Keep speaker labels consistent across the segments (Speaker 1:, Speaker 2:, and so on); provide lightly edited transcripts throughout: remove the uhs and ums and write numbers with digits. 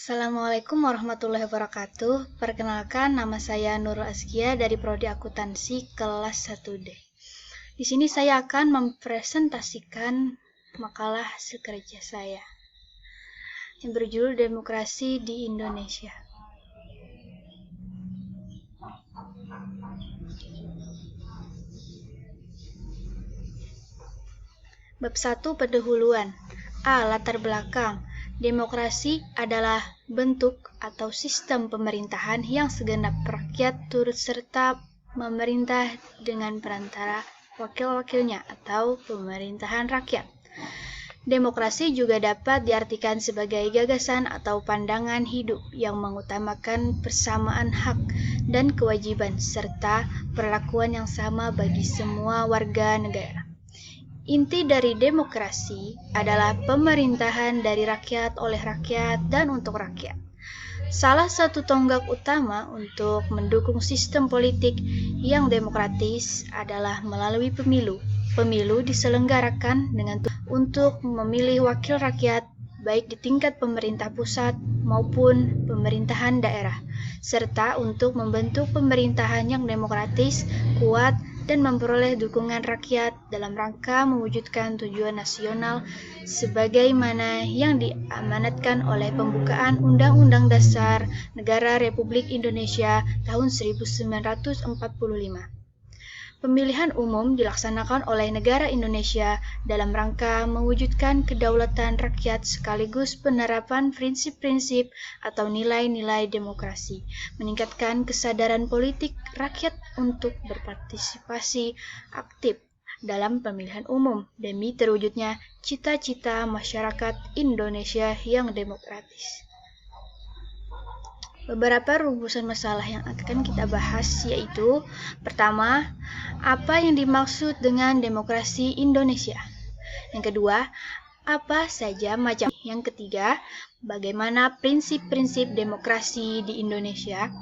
Speaker 1: Assalamualaikum warahmatullahi wabarakatuh. Perkenalkan, nama saya Nurul Azkia dari Prodi Akuntansi kelas 1D. Di sini saya akan mempresentasikan makalah hasil kerja saya yang berjudul Demokrasi di Indonesia. Bab 1 pendahuluan. A. Latar belakang. Demokrasi adalah bentuk atau sistem pemerintahan yang segenap rakyat turut serta memerintah dengan perantara wakil-wakilnya atau pemerintahan rakyat. Demokrasi juga dapat diartikan sebagai gagasan atau pandangan hidup yang mengutamakan persamaan hak dan kewajiban serta perlakuan yang sama bagi semua warga negara. Inti dari demokrasi adalah pemerintahan dari rakyat, oleh rakyat, dan untuk rakyat. Salah satu tonggak utama untuk mendukung sistem politik yang demokratis adalah melalui pemilu. Pemilu diselenggarakan dengan untuk memilih wakil rakyat, baik di tingkat pemerintah pusat maupun pemerintahan daerah, serta untuk membentuk pemerintahan yang demokratis, kuat, dan memperoleh dukungan rakyat dalam rangka mewujudkan tujuan nasional sebagaimana yang diamanatkan oleh pembukaan Undang-Undang Dasar Negara Republik Indonesia tahun 1945. Pemilihan umum dilaksanakan oleh negara Indonesia dalam rangka mewujudkan kedaulatan rakyat sekaligus penerapan prinsip-prinsip atau nilai-nilai demokrasi, meningkatkan kesadaran politik rakyat untuk berpartisipasi aktif dalam pemilihan umum demi terwujudnya cita-cita masyarakat Indonesia yang demokratis. Beberapa rumusan masalah yang akan kita bahas yaitu: pertama, apa yang dimaksud dengan demokrasi Indonesia? Yang kedua, apa saja macam? Yang ketiga, bagaimana prinsip-prinsip demokrasi di Indonesia?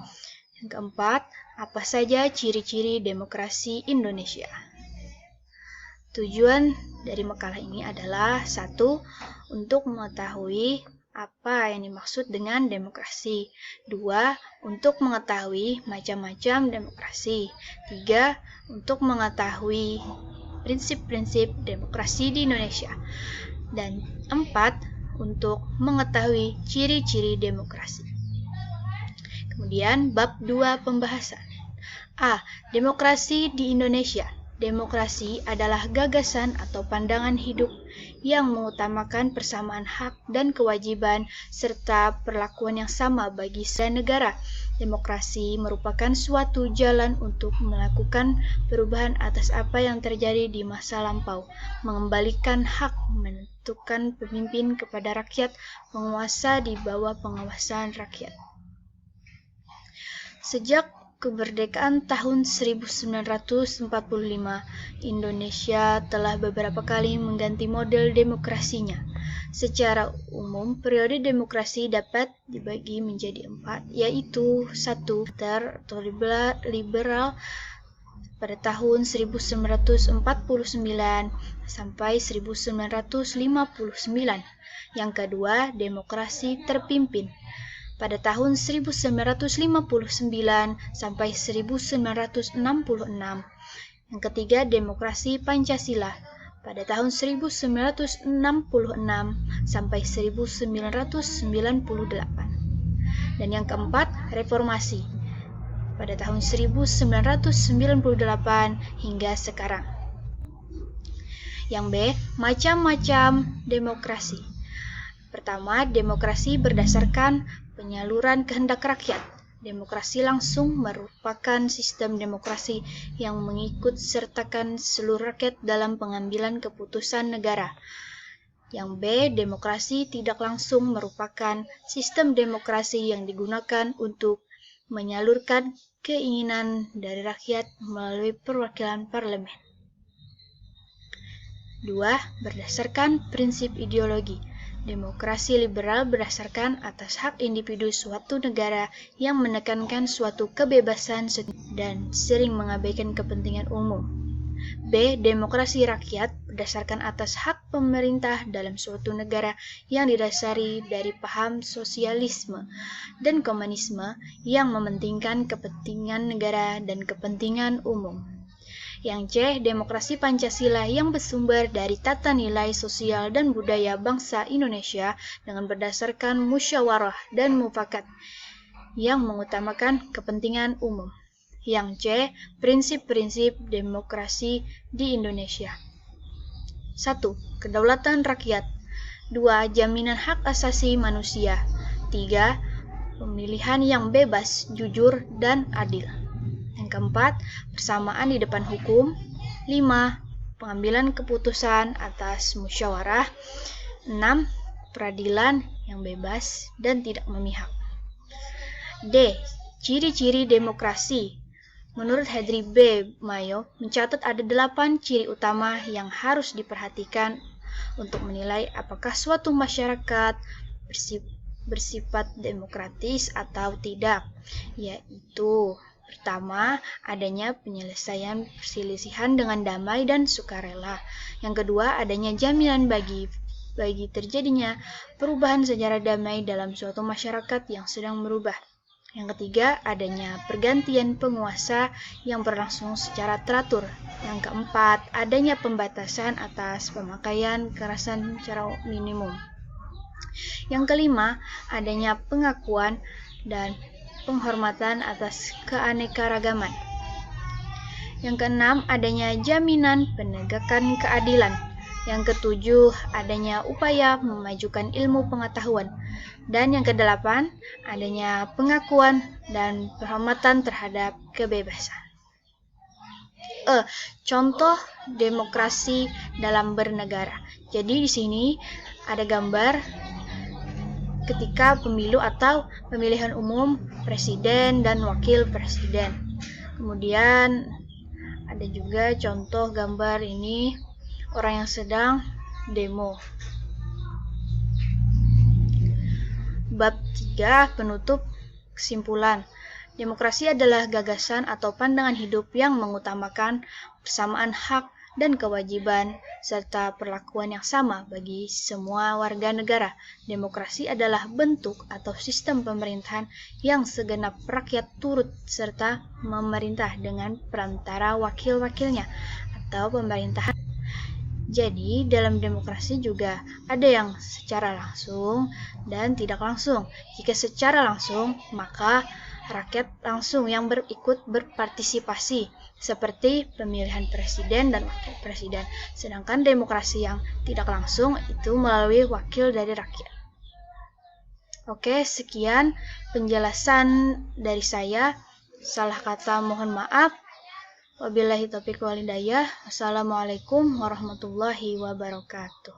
Speaker 1: Yang keempat, apa saja ciri-ciri demokrasi Indonesia? Tujuan dari makalah ini adalah: 1. Untuk mengetahui apa yang dimaksud dengan demokrasi. 2. Untuk mengetahui macam-macam demokrasi. 3. Untuk mengetahui prinsip-prinsip demokrasi di Indonesia. Dan 4. Untuk mengetahui ciri-ciri demokrasi. Kemudian bab 2 pembahasan. A. Demokrasi di Indonesia. Demokrasi adalah gagasan atau pandangan hidup yang mengutamakan persamaan hak dan kewajiban serta perlakuan yang sama bagi semua negara. Demokrasi merupakan suatu jalan untuk melakukan perubahan atas apa yang terjadi di masa lampau, mengembalikan hak menentukan pemimpin kepada rakyat, penguasa di bawah pengawasan rakyat. Sejak kemerdekaan tahun 1945, Indonesia telah beberapa kali mengganti model demokrasinya. Secara umum, periode demokrasi dapat dibagi menjadi 4, yaitu 1. Atau liberal pada tahun 1949 sampai 1959. Yang kedua, demokrasi terpimpin pada tahun 1959 sampai 1966. Yang ketiga, demokrasi Pancasila pada tahun 1966 sampai 1998. Dan yang keempat, reformasi pada tahun 1998 hingga sekarang. Yang B, macam-macam demokrasi. Pertama, demokrasi berdasarkan penyaluran kehendak rakyat. Demokrasi langsung merupakan sistem demokrasi yang mengikut sertakan seluruh rakyat dalam pengambilan keputusan negara. Yang B, demokrasi tidak langsung merupakan sistem demokrasi yang digunakan untuk menyalurkan keinginan dari rakyat melalui perwakilan parlemen. 2. Berdasarkan prinsip ideologi. Demokrasi liberal berdasarkan atas hak individu suatu negara yang menekankan suatu kebebasan dan sering mengabaikan kepentingan umum. B. Demokrasi rakyat berdasarkan atas hak pemerintah dalam suatu negara yang didasari dari paham sosialisme dan komunisme yang mementingkan kepentingan negara dan kepentingan umum. Yang C. Demokrasi Pancasila yang bersumber dari tata nilai sosial dan budaya bangsa Indonesia dengan berdasarkan musyawarah dan mufakat yang mengutamakan kepentingan umum. Yang C. Prinsip-prinsip demokrasi di Indonesia. 1. Kedaulatan rakyat. 2. Jaminan hak asasi manusia. 3. Pemilihan yang bebas, jujur, dan adil. Yang keempat, persamaan di depan hukum. 5. Pengambilan keputusan atas musyawarah. 6. Peradilan yang bebas dan tidak memihak. D. Ciri-ciri demokrasi. Menurut Hedri B. Mayo, mencatat ada 8 ciri utama yang harus diperhatikan untuk menilai apakah suatu masyarakat bersifat demokratis atau tidak, yaitu pertama, adanya penyelesaian perselisihan dengan damai dan sukarela. Yang kedua, adanya jaminan bagi terjadinya perubahan secara damai dalam suatu masyarakat yang sedang berubah. Yang ketiga, adanya pergantian penguasa yang berlangsung secara teratur. Yang keempat, adanya pembatasan atas pemakaian kekerasan secara minimum. Yang kelima, adanya pengakuan dan penghormatan atas keanekaragaman. Yang keenam, adanya jaminan penegakan keadilan. Yang ketujuh, adanya upaya memajukan ilmu pengetahuan. Dan yang kedelapan, adanya pengakuan dan penghormatan terhadap kebebasan. Contoh demokrasi dalam bernegara. Jadi di sini ada gambar ketika pemilu atau pemilihan umum presiden dan wakil presiden. Kemudian ada juga contoh gambar ini orang yang sedang demo. Bab 3 penutup kesimpulan. Demokrasi adalah gagasan atau pandangan hidup yang mengutamakan persamaan hak dan kewajiban serta perlakuan yang sama bagi semua warga negara. Demokrasi adalah bentuk atau sistem pemerintahan yang segenap rakyat turut serta memerintah dengan perantara wakil-wakilnya atau pemerintahan. Jadi, dalam demokrasi juga ada yang secara langsung dan tidak langsung. Jika secara langsung, maka rakyat langsung yang ikut berpartisipasi, seperti pemilihan presiden dan wakil presiden. Sedangkan demokrasi yang tidak langsung itu melalui wakil dari rakyat. Oke, sekian penjelasan dari saya. Salah kata mohon maaf. Wabillahi taufiq wal hidayah. Wassalamualaikum warahmatullahi wabarakatuh.